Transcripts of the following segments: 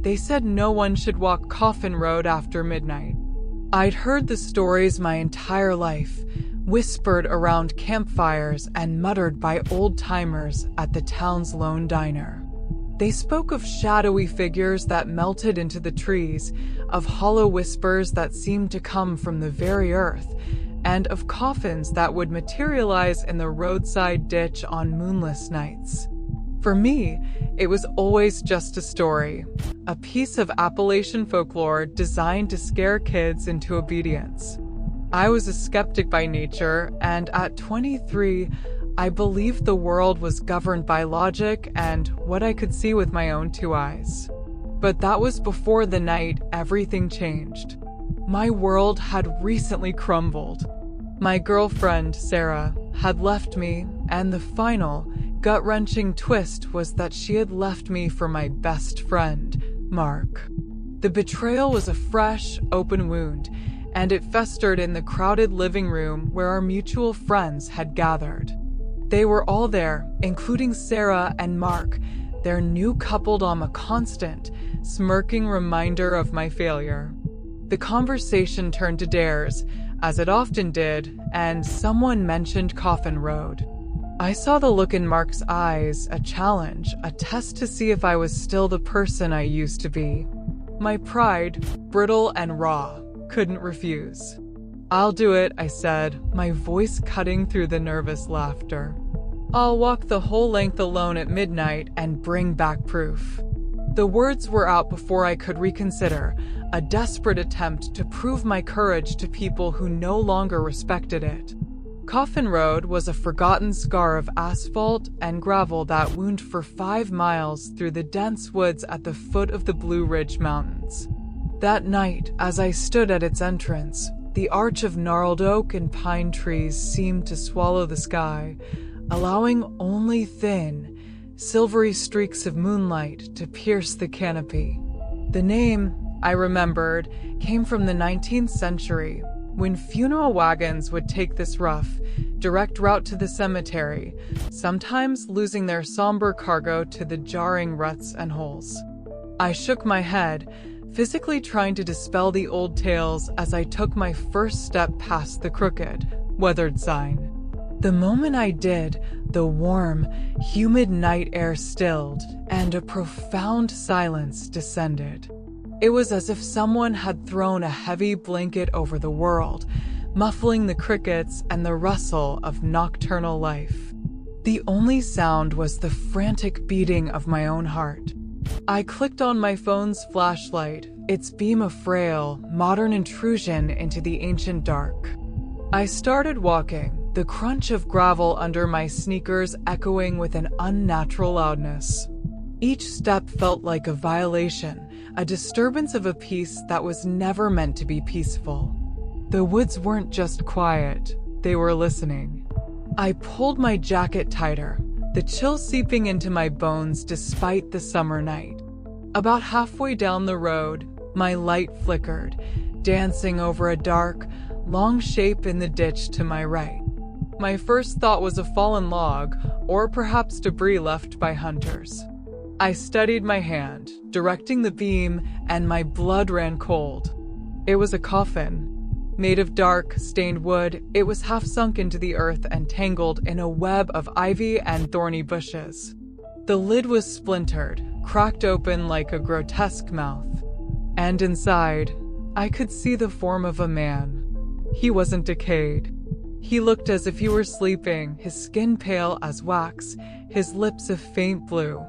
They said no one should walk Coffin Road after midnight. I'd heard the stories my entire life, whispered around campfires and muttered by old-timers at the town's lone diner. They spoke of shadowy figures that melted into the trees, of hollow whispers that seemed to come from the very earth, and of coffins that would materialize in the roadside ditch on moonless nights. For me, it was always just a story, a piece of Appalachian folklore designed to scare kids into obedience. I was a skeptic by nature, and at 23, I believed the world was governed by logic and what I could see with my own two eyes. But that was before the night everything changed. My world had recently crumbled. My girlfriend, Sarah, had left me, and the final, gut-wrenching twist was that she had left me for my best friend, Mark. The betrayal was a fresh, open wound, and it festered in the crowded living room where our mutual friends had gathered. They were all there, including Sarah and Mark, their new coupled constant, smirking reminder of my failure. The conversation turned to dares, as it often did, and someone mentioned Coffin Road. I saw the look in Mark's eyes, a challenge, a test to see if I was still the person I used to be. My pride, brittle and raw, couldn't refuse. "I'll do it," I said, my voice cutting through the nervous laughter. "I'll walk the whole length alone at midnight and bring back proof." The words were out before I could reconsider, a desperate attempt to prove my courage to people who no longer respected it. Coffin Road was a forgotten scar of asphalt and gravel that wound for 5 miles through the dense woods at the foot of the Blue Ridge Mountains. That night, as I stood at its entrance, the arch of gnarled oak and pine trees seemed to swallow the sky, allowing only thin, silvery streaks of moonlight to pierce the canopy. The name, I remembered, came from the 19th century, when funeral wagons would take this rough, direct route to the cemetery, sometimes losing their somber cargo to the jarring ruts and holes. I shook my head, physically trying to dispel the old tales as I took my first step past the crooked, weathered sign. The moment I did, the warm, humid night air stilled, and a profound silence descended. It was as if someone had thrown a heavy blanket over the world, muffling the crickets and the rustle of nocturnal life. The only sound was the frantic beating of my own heart. I clicked on my phone's flashlight, its beam a frail, modern intrusion into the ancient dark. I started walking, the crunch of gravel under my sneakers echoing with an unnatural loudness. Each step felt like a violation, a disturbance of a peace that was never meant to be peaceful. The woods weren't just quiet, they were listening. I pulled my jacket tighter, the chill seeping into my bones despite the summer night. About halfway down the road, my light flickered, dancing over a dark, long shape in the ditch to my right. My first thought was a fallen log, or perhaps debris left by hunters. I steadied my hand, directing the beam, and my blood ran cold. It was a coffin. Made of dark, stained wood, it was half sunk into the earth and tangled in a web of ivy and thorny bushes. The lid was splintered, cracked open like a grotesque mouth. And inside, I could see the form of a man. He wasn't decayed. He looked as if he were sleeping, his skin pale as wax, his lips a faint blue.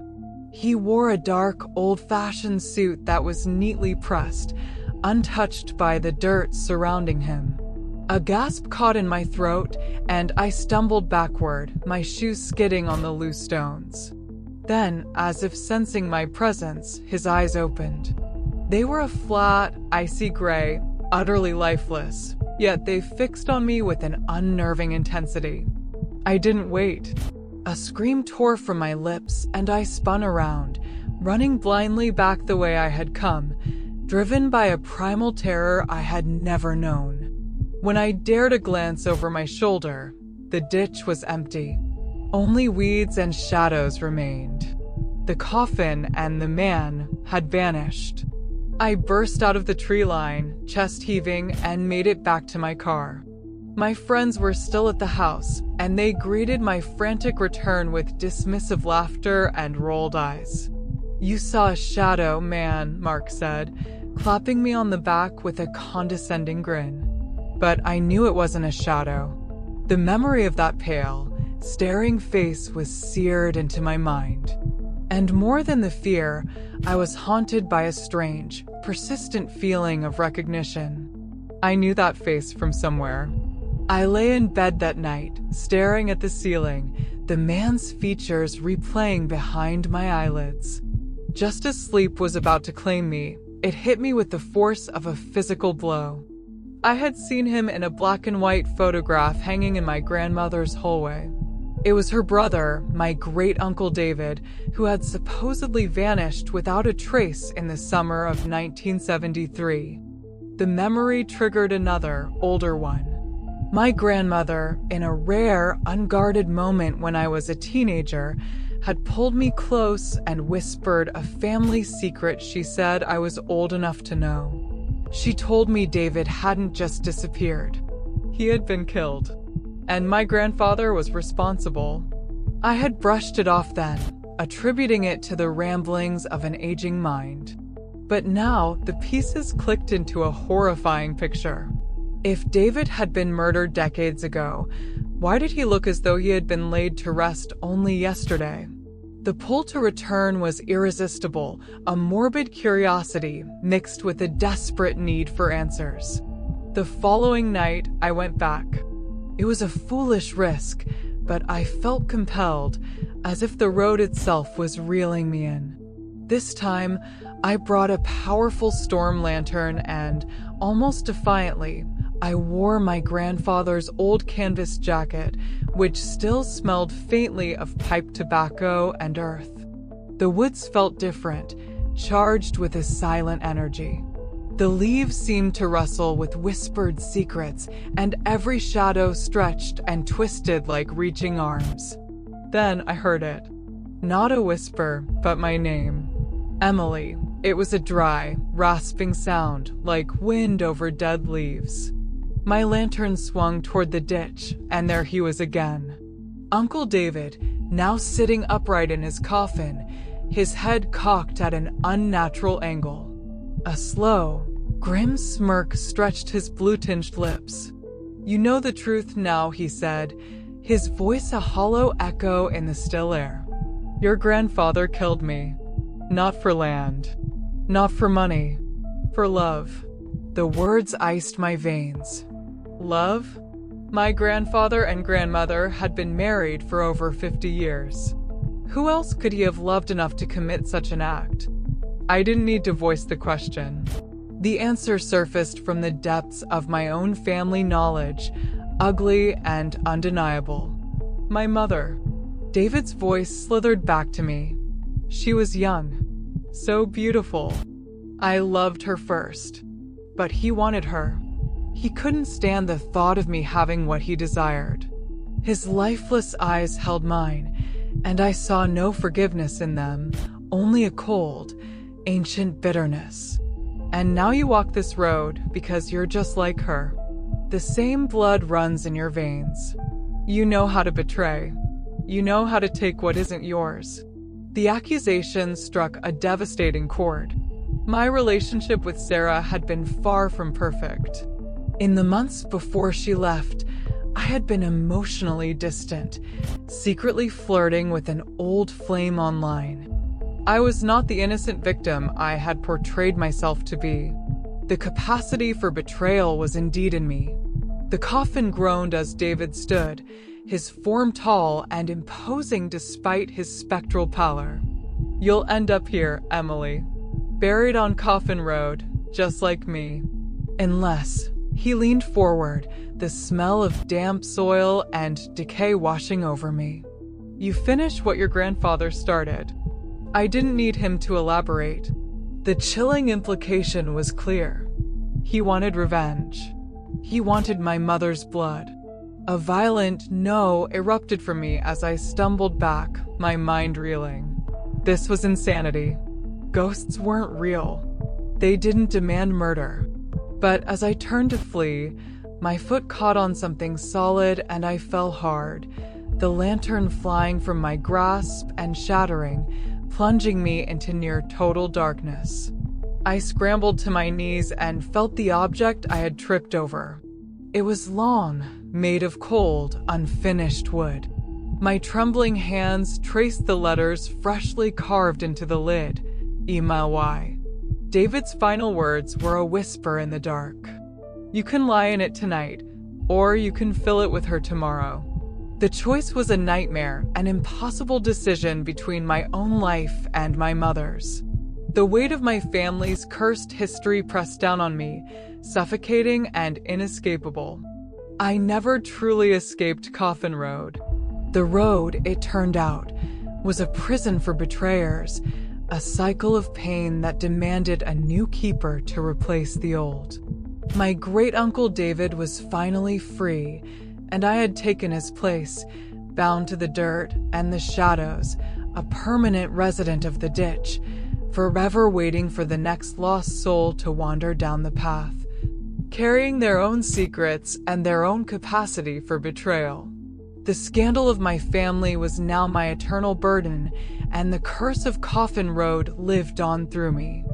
He wore a dark, old-fashioned suit that was neatly pressed, untouched by the dirt surrounding him. A gasp caught in my throat, and I stumbled backward, my shoes skidding on the loose stones. Then, as if sensing my presence, his eyes opened. They were a flat, icy gray, utterly lifeless, yet they fixed on me with an unnerving intensity. I didn't wait. A scream tore from my lips, and I spun around, running blindly back the way I had come, driven by a primal terror I had never known. When I dared a glance over my shoulder, the ditch was empty. Only weeds and shadows remained. The coffin and the man had vanished. I burst out of the tree line, chest heaving, and made it back to my car. My friends were still at the house, and they greeted my frantic return with dismissive laughter and rolled eyes. "You saw a shadow, man," Mark said, clapping me on the back with a condescending grin. But I knew it wasn't a shadow. The memory of that pale, staring face was seared into my mind. And more than the fear, I was haunted by a strange, persistent feeling of recognition. I knew that face from somewhere. I lay in bed that night, staring at the ceiling, the man's features replaying behind my eyelids. Just as sleep was about to claim me, it hit me with the force of a physical blow. I had seen him in a black and white photograph hanging in my grandmother's hallway. It was her brother, my great-uncle David, who had supposedly vanished without a trace in the summer of 1973. The memory triggered another, older one. My grandmother, in a rare, unguarded moment when I was a teenager, had pulled me close and whispered a family secret she said I was old enough to know. She told me David hadn't just disappeared. He had been killed. And my grandfather was responsible. I had brushed it off then, attributing it to the ramblings of an aging mind. But now the pieces clicked into a horrifying picture. If David had been murdered decades ago, why did he look as though he had been laid to rest only yesterday? The pull to return was irresistible, a morbid curiosity mixed with a desperate need for answers. The following night, I went back. It was a foolish risk, but I felt compelled, as if the road itself was reeling me in. This time, I brought a powerful storm lantern and, almost defiantly, I wore my grandfather's old canvas jacket, which still smelled faintly of pipe tobacco and earth. The woods felt different, charged with a silent energy. The leaves seemed to rustle with whispered secrets, and every shadow stretched and twisted like reaching arms. Then I heard it. Not a whisper, but my name. Emily. It was a dry, rasping sound, like wind over dead leaves. My lantern swung toward the ditch, and there he was again. Uncle David, now sitting upright in his coffin, his head cocked at an unnatural angle. A slow, grim smirk stretched his blue-tinged lips. "You know the truth now," he said, his voice a hollow echo in the still air. "Your grandfather killed me. Not for land. Not for money. For love." The words iced my veins. Love? My grandfather and grandmother had been married for over 50 years. Who else could he have loved enough to commit such an act? I didn't need to voice the question. The answer surfaced from the depths of my own family knowledge, ugly and undeniable. My mother. David's voice slithered back to me. She was young, so beautiful. I loved her first, but he wanted her. He couldn't stand the thought of me having what he desired. His lifeless eyes held mine, and I saw no forgiveness in them, only a cold, ancient bitterness. And now you walk this road because you're just like her. The same blood runs in your veins. You know how to betray. You know how to take what isn't yours. The accusation struck a devastating chord. My relationship with Sarah had been far from perfect. In the months before she left, I had been emotionally distant, secretly flirting with an old flame online. I was not the innocent victim I had portrayed myself to be. The capacity for betrayal was indeed in me. The coffin groaned as David stood, his form tall and imposing despite his spectral pallor. "You'll end up here, Emily. Buried on Coffin Road, just like me. Unless..." He leaned forward, the smell of damp soil and decay washing over me. "You finish what your grandfather started." I didn't need him to elaborate. The chilling implication was clear. He wanted revenge. He wanted my mother's blood. A violent no erupted from me as I stumbled back, my mind reeling. This was insanity. Ghosts weren't real. They didn't demand murder. But as I turned to flee, my foot caught on something solid and I fell hard, the lantern flying from my grasp and shattering, plunging me into near total darkness. I scrambled to my knees and felt the object I had tripped over. It was long, made of cold, unfinished wood. My trembling hands traced the letters freshly carved into the lid, Imawy. David's final words were a whisper in the dark. You can lie in it tonight, or you can fill it with her tomorrow. The choice was a nightmare, an impossible decision between my own life and my mother's. The weight of my family's cursed history pressed down on me, suffocating and inescapable. I never truly escaped Coffin Road. The road, it turned out, was a prison for betrayers, a cycle of pain that demanded a new keeper to replace the old. My great-uncle David was finally free, and I had taken his place, bound to the dirt and the shadows, a permanent resident of the ditch, forever waiting for the next lost soul to wander down the path, carrying their own secrets and their own capacity for betrayal. The scandal of my family was now my eternal burden, and the curse of Coffin Road lived on through me.